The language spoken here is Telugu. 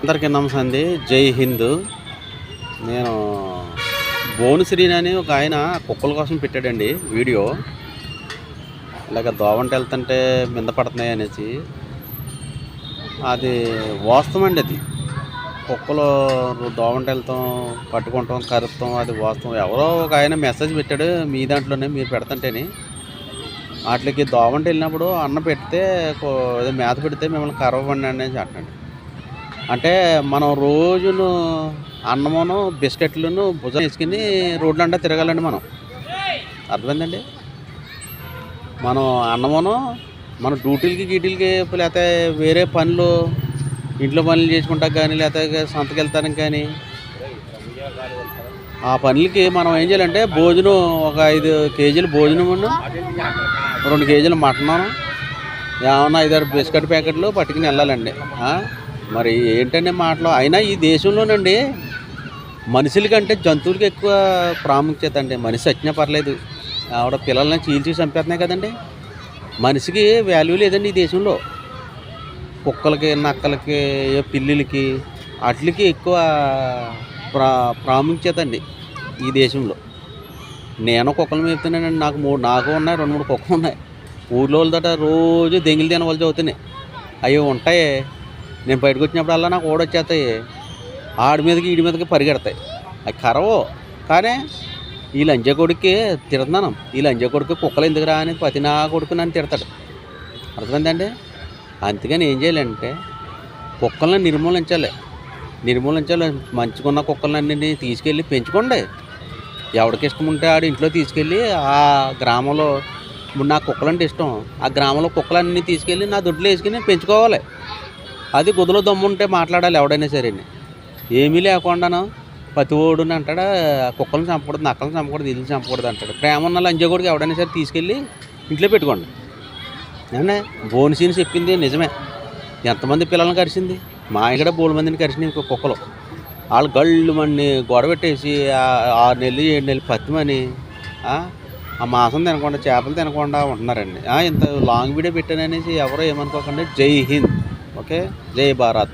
అందరికీ నమస్తే అండి. జై హింద్. నేను భువనశ్రీని అని ఒక ఆయన కుక్కల కోసం పెట్టాడండి వీడియో. ఇలాగ దోవంట వెళ్తుంటే మింద పడుతున్నాయి అనేసి. అది వాస్తవం అండి. అది కుక్కలు దోవంట వెళ్తాం, పట్టుకుంటాం, కరుస్తాం, అది వాస్తవం. ఎవరో ఒక ఆయన మెసేజ్ పెట్టాడు మీ దాంట్లోనే మీరు పెడుతుంటేని. వాటికి దోవంట వెళ్ళినప్పుడు అన్న పెడితే మేత పెడితే మిమ్మల్ని కరవండి అనేసి అంటాడు. అంటే మనం రోజును అన్నమును బిస్కెట్లను భుజం వేసుకుని రోడ్లంటే తిరగాలండి. మనం అర్థమైందండి. మనం అన్నమును మన డ్యూటీలకి గీటీలకి లేకపోతే వేరే పనులు ఇంట్లో పనులు చేసుకుంటాక కానీ లేకపోతే సంతకి వెళ్తానికి కానీ ఆ పనులకి మనం ఏం చేయాలంటే భోజనం ఒక 5 కేజీలు భోజనమును 2 కేజీలు మటను ఏమన్నా 5-6 బిస్కెట్ ప్యాకెట్లు పట్టుకుని వెళ్ళాలండి. మరి ఏంటంటే మాటలు అయినా ఈ దేశంలోనండి మనుషుల కంటే జంతువులకి ఎక్కువ ప్రాముఖ్యత అండి. మనిషి వచ్చినా పర్లేదు, ఆవిడ పిల్లల్ని చీల్చి చంపేస్తున్నాయి కదండి. మనిషికి వాల్యూ లేదండి ఈ దేశంలో. కుక్కలకి, నక్కలకి, పిల్లులకి వాటికి ఎక్కువ ప్రాముఖ్యత అండి ఈ దేశంలో. నేను కుక్కలు మేపుతున్నానండి. నాకు ఉన్నాయి 2-3 కుక్కలు ఉన్నాయి. ఊళ్ళో వాళ్ళదట రోజు దెంగిలి తినవలసి అవుతున్నాయి. అవి ఉంటాయి. నేను బయటకు వచ్చినప్పుడల్లా నాకు ఓడొచ్చేస్తాయి. ఆడి మీదకి ఈడి మీదకి పరిగెడతాయి. అవి కరవు. కానీ ఈ లంజా కొడుక్కి తిడుతున్నాను. ఈ లంజా కొడుకు కుక్కలు ఎందుకు రా అని ప్రతి నా కొడుకు నన్ను తిడతాడు. అర్థమైందండి. అందుకని ఏం చేయాలంటే కుక్కలను నిర్మూలించాలి. మంచిగున్న కుక్కలన్నీ తీసుకెళ్ళి పెంచుకోండి. ఎవరికి ఇష్టం ఉంటే ఆడు ఇంట్లో తీసుకెళ్ళి ఆ గ్రామంలో ఇప్పుడు నాకు కుక్కలంటే ఇష్టం. ఆ గ్రామంలో కుక్కలన్నీ తీసుకెళ్ళి నా దొడ్లో వేసుకుని పెంచుకోవాలి. అది గుదలో దమ్ము ఉంటే మాట్లాడాలి ఎవడైనా సరే. ఏమీ లేకుండాను ప్రతి ఓడుని అంటాడు కుక్కలను చంపకూడదు, నక్కలను చంపకూడదు, ఇల్లు చంపకూడదు అంటాడు. ప్రేమ ఉన్న లంజగోడికి ఎవడైనా సరే తీసుకెళ్ళి ఇంట్లో పెట్టుకోండి. ఏమంటే భువనశ్రీని చెప్పింది నిజమే. ఎంతమంది పిల్లల్ని కరిచింది. మా ఇక్కడ 3 మందిని కరిచినాయి కుక్కలు. వాళ్ళు గళ్ళు మన్ని గొడవ పెట్టేసి 6 నెలలు 7 నెలలు పత్తిమని ఆ మాంసం తినకుండా చేపలు తినకుండా ఉంటున్నారండి. ఇంత లాంగ్ వీడియో పెట్టాననేసి ఎవరో ఏమనుకోకండి. జై హింద్. ఓకే, జై భారత్.